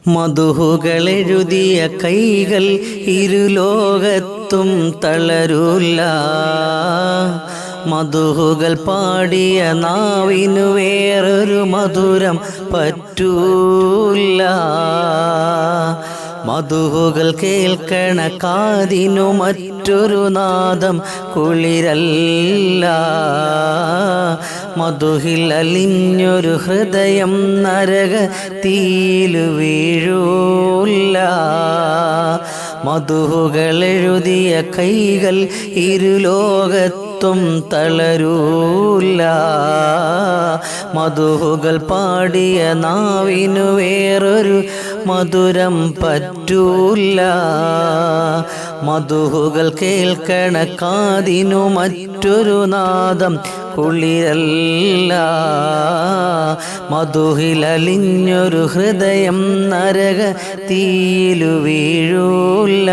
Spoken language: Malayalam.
മധുഹുകളെഴുതിയ കൈകൾ ഇരുലോകത്തും തളരൂല്ല. മധുഹുകൾ പാടിയ നാവിനു വേറൊരു മധുരം പറ്റൂല്ല. മധുഹുകൾ കേൾക്കണ കാതിനു മറ്റൊരു നാദം കുളിരല്ല. മധുഹിൽ അലിഞ്ഞൊരു ഹൃദയം നരക തീയിലു വീഴൂല്ല. മധുഹുകളെഴുതിയ കൈകൾ ഇരുലോകത്തും തളരൂല്ല. മധുഹുകൾ പാടിയ നാവിനു വേറൊരു മധുരം പറ്റൂല്ല. മധുഹുകൾ കേൾക്കണ കാതിനു മറ്റൊരു നാദം കുളിരല്ല. മധുഹിലലിഞ്ഞൊരു ഹൃദയം നരക തീയിലു വീഴൂല്ല.